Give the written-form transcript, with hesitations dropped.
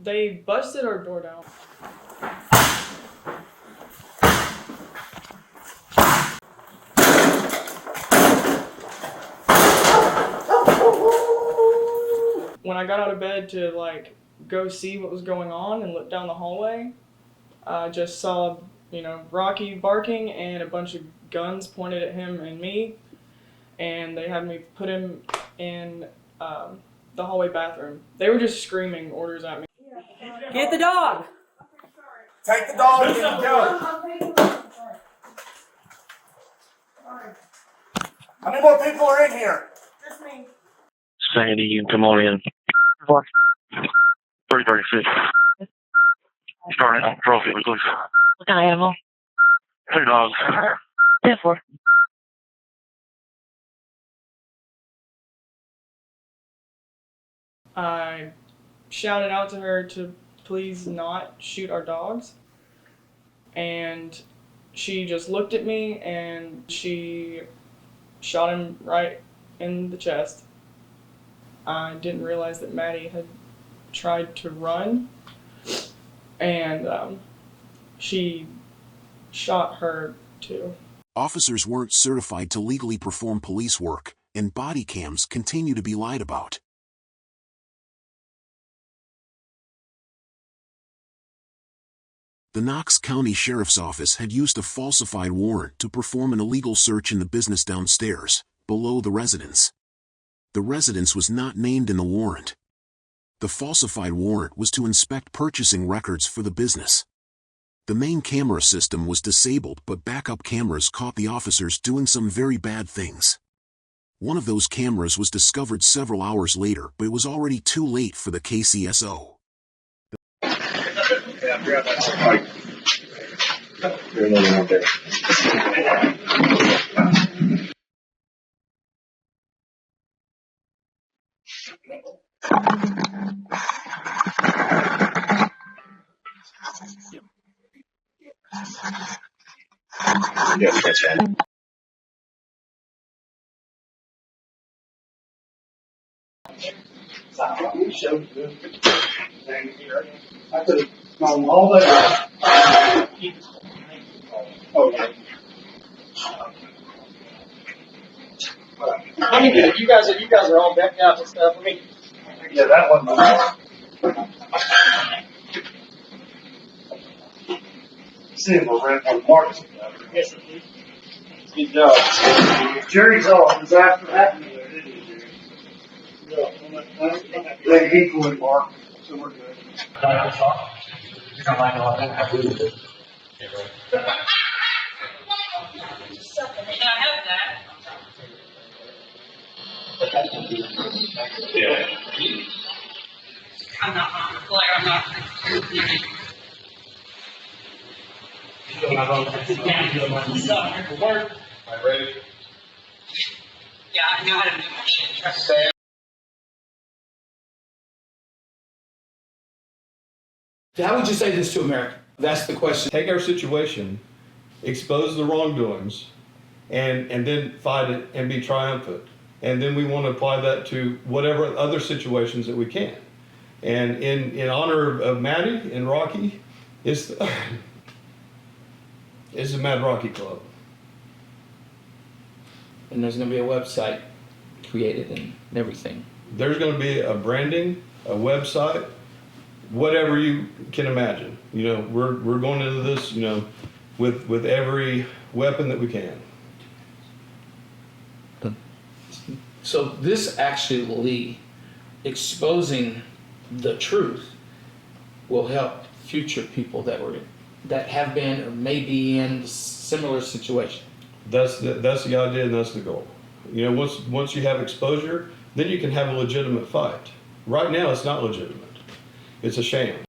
They busted our door down. When I got out of bed to like go see what was going on and look down the hallway, I just saw, Rocky barking and a bunch of guns pointed at him and me, and they had me put him in the hallway bathroom. They were just screaming orders at me. Get the dog! Take the dog and go. How many more people are in here? Just me. Sandy, you can come on in. 336. Starting at trophy, please. What kind of animal? 2 dogs. 10-4. I shouted out to her to please not shoot our dogs, and she just looked at me and she shot him right in the chest. I didn't realize that Maddie had tried to run, and she shot her too. Officers weren't certified to legally perform police work, and body cams continue to be lied about. The Knox County Sheriff's Office had used a falsified warrant to perform an illegal search in the business downstairs, below the residence. The residence was not named in the warrant. The falsified warrant was to inspect purchasing records for the business. The main camera system was disabled, but backup cameras caught the officers doing some very bad things. One of those cameras was discovered several hours later, but it was already too late for the KCSO. I could have gone all the way. Oh, yeah. Let me get it. You guys are all decked out and stuff. Let me. Yeah, that one. See if we're red one marks. Yes, indeed. Good job. Jerry's off. Is after that? They equally marked, so we're good. You don't like all that? I really do. Yeah. I'm not on the flare, I'm not. Ready? Yeah, I know how to do my shit. How would you say this to America? That's the question. Take our situation, expose the wrongdoings, and then fight it and be triumphant. And then we want to apply that to whatever other situations that we can. And in honor of Maddie and Rocky, it's the Mad Rocky Club. And there's going to be a website created and everything. There's going to be a branding, a website, whatever you can imagine. We're going into this, with every weapon that we can. So this actually exposing the truth will help future people that have been or may be in similar situation. That's the idea, and that's the goal. Once you have exposure, then you can have a legitimate fight. Right now, it's not legitimate. It's a sham.